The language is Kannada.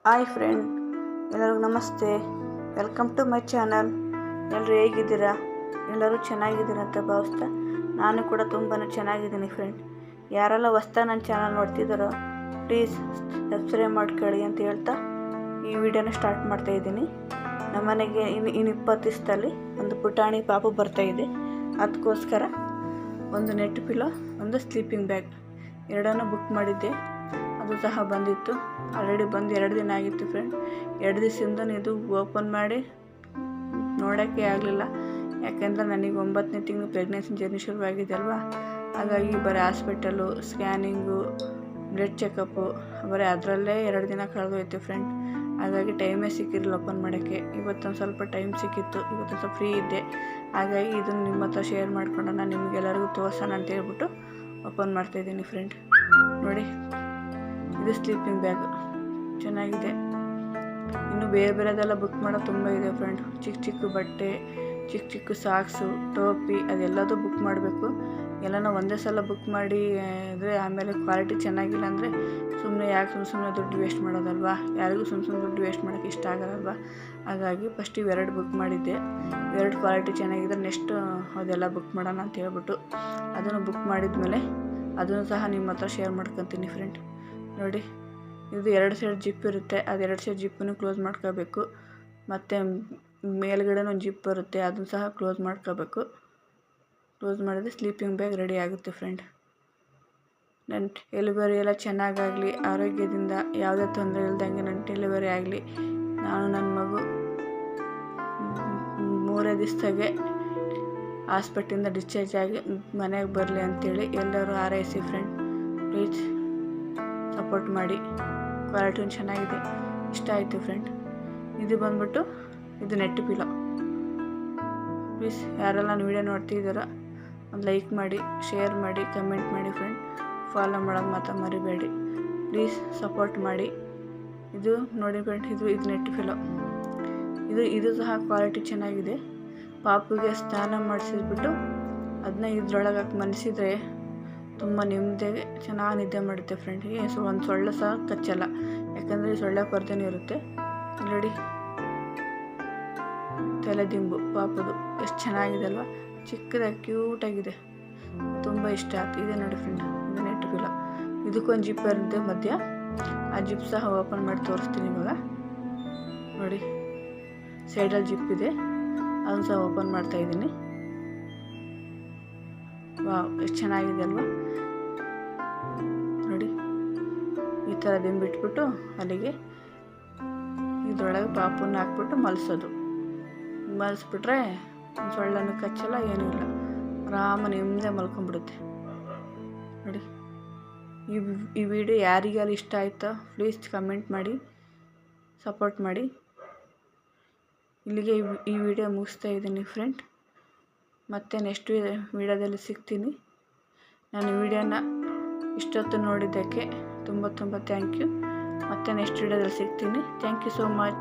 ಹಾಯ್ ಫ್ರೆಂಡ್, ಎಲ್ಲರಿಗೂ ನಮಸ್ತೆ. Welcome to my channel. ಎಲ್ಲರೂ ಹೇಗಿದ್ದೀರಾ? ಎಲ್ಲರೂ ಚೆನ್ನಾಗಿದ್ದೀರಾ ಅಂತ ಭಾವಿಸ್ತಾ ನಾನು ಕೂಡ ತುಂಬಾ ಚೆನ್ನಾಗಿದ್ದೀನಿ ಫ್ರೆಂಡ್. ಯಾರೆಲ್ಲ ಹೊಸ್ದಾಗಿ ನನ್ನ ಚಾನಲ್ ನೋಡ್ತಿದ್ದಾರೋ ಪ್ಲೀಸ್ ಸಬ್ಸ್ಕ್ರೈಬ್ ಮಾಡ್ಕೊಳ್ಳಿ ಅಂತ ಹೇಳ್ತಾ ಈ ವಿಡಿಯೋನ ಸ್ಟಾರ್ಟ್ ಮಾಡ್ತಾಯಿದ್ದೀನಿ. ನಮ್ಮನೆಗೆ ಇನ್ನು 20 ದಿವಸದಲ್ಲಿ ಒಂದು ಪುಟಾಣಿ ಪಾಪು ಬರ್ತಾಯಿದೆ. ಅದಕ್ಕೋಸ್ಕರ ಒಂದು ನೆಟ್ ಪಿಲ್ಲೋ, ಒಂದು ಸ್ಲೀಪಿಂಗ್ ಬ್ಯಾಗ್ ಎರಡನ್ನೂ ಬುಕ್ ಮಾಡಿದ್ದೆ. ಅದು ಸಹ ಬಂದಿತ್ತು. ಆಲ್ರೆಡಿ ಬಂದು 2 ದಿನ ಆಗಿತ್ತು ಫ್ರೆಂಡ್. 2 ದಿವಸದಿಂದ ಇದು ಓಪನ್ ಮಾಡಿ ನೋಡೋಕ್ಕೆ ಆಗಲಿಲ್ಲ. ಯಾಕೆಂದರೆ ನನಗೆ 9ನೇ ತಿಂಗಳು ಪ್ರೆಗ್ನೆನ್ಸಿ ಜರ್ನಿ ಶುರುವಾಗಿದೆ ಅಲ್ವಾ. ಹಾಗಾಗಿ ಬರೀ ಹಾಸ್ಪಿಟಲು, ಸ್ಕ್ಯಾನಿಂಗು, ಬ್ಲಡ್ ಚೆಕಪ್ಪು ಬರೀ ಅದರಲ್ಲೇ 2 ದಿನ ಕಳೆದೋಯ್ತು ಫ್ರೆಂಡ್. ಹಾಗಾಗಿ ಟೈಮೇ ಸಿಕ್ಕಿರಲಿಲ್ಲ ಓಪನ್ ಮಾಡೋಕ್ಕೆ. ಇವತ್ತೊಂದು ಸ್ವಲ್ಪ ಟೈಮ್ ಸಿಕ್ಕಿತ್ತು. ಇವತ್ತೊಂದು ಸ್ವಲ್ಪ ಫ್ರೀ ಇದ್ದೆ. ಹಾಗಾಗಿ ಇದನ್ನು ನಿಮ್ಮ ಹತ್ರ ಶೇರ್ ಮಾಡ್ಕೊಂಡು ನಾನು ನಿಮಗೆಲ್ಲರಿಗೂ ತೋರಿಸೋಣ ಅಂತ ಹೇಳ್ಬಿಟ್ಟು ಓಪನ್ ಮಾಡ್ತಾಯಿದ್ದೀನಿ ಫ್ರೆಂಡ್. ನೋಡಿ, ಇದು ಸ್ಲೀಪಿಂಗ್ ಬ್ಯಾಗ್ ಚೆನ್ನಾಗಿದೆ. ಇನ್ನು ಬೇರೆದೆಲ್ಲ ಬುಕ್ ಮಾಡೋದು ತುಂಬ ಇದೆ ಫ್ರೆಂಡ್. ಚಿಕ್ಕ ಬಟ್ಟೆ, ಚಿಕ್ಕ ಸಾಕ್ಸು, ಟೋಪಿ ಅದೆಲ್ಲದೂ ಬುಕ್ ಮಾಡಬೇಕು. ಎಲ್ಲನೂ ಒಂದೇ ಸಲ ಬುಕ್ ಮಾಡಿ ಅಂದರೆ ಆಮೇಲೆ ಕ್ವಾಲಿಟಿ ಚೆನ್ನಾಗಿಲ್ಲ ಅಂದರೆ ಯಾಕೆ ಸುಮ್ಮನೆ ದುಡ್ಡು ವೇಸ್ಟ್ ಮಾಡೋದಲ್ವಾ. ಯಾರಿಗೂ ಸುಮ್ಮನೆ ದುಡ್ಡು ವೇಸ್ಟ್ ಮಾಡೋಕ್ಕೆ ಇಷ್ಟ ಆಗೋದಲ್ವಾ. ಹಾಗಾಗಿ ಫಸ್ಟ್ ಇವೆರಡು ಬುಕ್ ಮಾಡಿದ್ದೆ. ಇವೆರಡು ಕ್ವಾಲಿಟಿ ಚೆನ್ನಾಗಿದೆ. ನೆಕ್ಸ್ಟ್ ಅದೆಲ್ಲ ಬುಕ್ ಮಾಡೋಣ ಅಂತ ಹೇಳ್ಬಿಟ್ಟು ಅದನ್ನು ಬುಕ್ ಮಾಡಿದ್ಮೇಲೆ ಅದನ್ನು ಸಹ ನಿಮ್ಮ ಹತ್ರ ಶೇರ್ ಮಾಡ್ಕೊತೀನಿ ಫ್ರೆಂಡ್. ನೋಡಿ, ಇದು 2 ಸೈಡ್ ಜಿಪ್ ಇರುತ್ತೆ. ಅದು 2 ಸೈಡ್ ಜಿಪ್ಪನ್ನು ಕ್ಲೋಸ್ ಮಾಡ್ಕೋಬೇಕು. ಮತ್ತು ಮೇಲ್ಗಡೆ ಒಂದು ಜಿಪ್ ಬರುತ್ತೆ, ಅದನ್ನು ಸಹ ಕ್ಲೋಸ್ ಮಾಡ್ಕೋಬೇಕು. ಕ್ಲೋಸ್ ಮಾಡಿದ್ರೆ ಸ್ಲೀಪಿಂಗ್ ಬ್ಯಾಗ್ ರೆಡಿ ಆಗುತ್ತೆ ಫ್ರೆಂಡ್. ನನ್ನ ಡೆಲಿವರಿ ಎಲ್ಲ ಚೆನ್ನಾಗಾಗಲಿ, ಆರೋಗ್ಯದಿಂದ ಯಾವುದೇ ತೊಂದರೆ ಇಲ್ದಂಗೆ ನನ್ನ ಡೆಲಿವರಿ ಆಗಲಿ. ನಾನು ನನ್ನ ಮಗು 3 ದಿವಸದಾಗೆ ಹಾಸ್ಪಿಟ್ಲಿಂದ ಡಿಸ್ಚಾರ್ಜ್ ಆಗಿ ಮನೆಗೆ ಬರಲಿ ಅಂಥೇಳಿ ಎಲ್ಲರೂ ಹಾರೈಸಿ ಫ್ರೆಂಡ್. ಪ್ಲೀಸ್ ಸಪೋರ್ಟ್ ಮಾಡಿ. ಕ್ವಾಲಿಟಿ ಚೆನ್ನಾಗಿದೆ, ಇಷ್ಟ ಆಯಿತು ಫ್ರೆಂಡ್. ಇದು ಬಂದ್ಬಿಟ್ಟು ಇದು ನೆಟ್ ಪಿಲ್ಲೋ. ಪ್ಲೀಸ್ ಯಾರೆಲ್ಲ ನನ್ನ ವೀಡಿಯೋ ನೋಡ್ತಿದ್ದಾರೋ ಒಂದು ಲೈಕ್ ಮಾಡಿ, ಶೇರ್ ಮಾಡಿ, ಕಮೆಂಟ್ ಮಾಡಿ ಫ್ರೆಂಡ್. ಫಾಲೋ ಮಾಡೋದು ಮಾತ್ರ ಮರಿಬೇಡಿ. ಪ್ಲೀಸ್ ಸಪೋರ್ಟ್ ಮಾಡಿ. ಇದು ನೋಡಿ ಫ್ರೆಂಡ್, ಇದು ನೆಟ್ ಪಿಲ್ಲೋ. ಇದು ಸಹ ಕ್ವಾಲಿಟಿ ಚೆನ್ನಾಗಿದೆ. ಪಾಪುಗೆ ಸ್ನಾನ ಮಾಡಿಸಿದ್ಬಿಟ್ಟು ಅದನ್ನ ಇದ್ರೊಳಗೆ ಹಾಕಿ ಮಲಗಿಸಿದ್ರೆ ತುಂಬ ನೆಮ್ಮದಿಯಾಗಿ ಚೆನ್ನಾಗಿ ನಿದ್ದೆ ಮಾಡುತ್ತೆ ಫ್ರೆಂಡ್. ಒಂದು ಸೊಳ್ಳೆ ಸಹ ಕಚ್ಚಲ್ಲ, ಯಾಕಂದರೆ ಸೊಳ್ಳೆ ಪರ್ದೆನೂ ಇರುತ್ತೆ. ನೋಡಿ, ತಲೆದಿಂಬು ಪಾಪದು ಎಷ್ಟು ಚೆನ್ನಾಗಿದೆ ಅಲ್ವಾ. ಚಿಕ್ಕದಾಗಿ ಕ್ಯೂಟಾಗಿದೆ, ತುಂಬ ಇಷ್ಟ ಆಯ್ತು. ಇದೆ ನೋಡಿ ಫ್ರೆಂಡ್, ಇದು ನೆಟ್ ಪಿಲ್ಲೋ. ಇದಕ್ಕೊಂದು ಜಿಪ್ ಇರುತ್ತೆ ಮಧ್ಯ. ಆ ಜಿಪ್ ಸಹ ಓಪನ್ ಮಾಡಿ ತೋರಿಸ್ತೀನಿ ಇವಾಗ. ನೋಡಿ, ಸೈಡಲ್ಲಿ ಜಿಪ್ ಇದೆ, ಅದನ್ನು ಸಹ ಓಪನ್ ಮಾಡ್ತಾಯಿದ್ದೀನಿ. ವಾವ್, ಎಷ್ಟು ಚೆನ್ನಾಗಿದೆ ಅಲ್ವಾ. ನೋಡಿ, ಈ ಥರ ದಿಂಬಿಟ್ಬಿಟ್ಟು ಅಲ್ಲಿಗೆ ಇದ್ರೊಳಗೆ ಪಾಪುನ ಹಾಕ್ಬಿಟ್ಟು ಮಲಗಿಸ್ಬಿಟ್ರೆ ಸೊಳ್ಳೆನೂ ಕಚ್ಚಲ್ಲ, ಏನೂ ಇಲ್ಲ. ಆರಾಮ ನೆಮ್ಮದಿ ಮಲ್ಕೊಂಡ್ಬಿಡುತ್ತೆ. ನೋಡಿ, ಈ ವಿಡಿಯೋ ಯಾರಿಗಾರು ಇಷ್ಟ ಆಯಿತಾ ಪ್ಲೀಸ್ ಕಮೆಂಟ್ ಮಾಡಿ, ಸಪೋರ್ಟ್ ಮಾಡಿ. ಇಲ್ಲಿಗೆ ಈ ವಿಡಿಯೋ ಮುಗಿಸ್ತಾ ಇದ್ದೀನಿ ಫ್ರೆಂಡ್. ಮತ್ತೆ ನೆಕ್ಸ್ಟ್ ವಿಡಿಯೋದಲ್ಲಿ ಸಿಗ್ತೀನಿ. ನಾನು ವಿಡಿಯೋನ ಇಷ್ಟೊತ್ತು ನೋಡಿದ್ದಕ್ಕೆ ತುಂಬ ಥ್ಯಾಂಕ್ ಯು. ಮತ್ತೆ ನೆಕ್ಸ್ಟ್ ವಿಡಿಯೋದಲ್ಲಿ ಸಿಗ್ತೀನಿ. Thank you so much.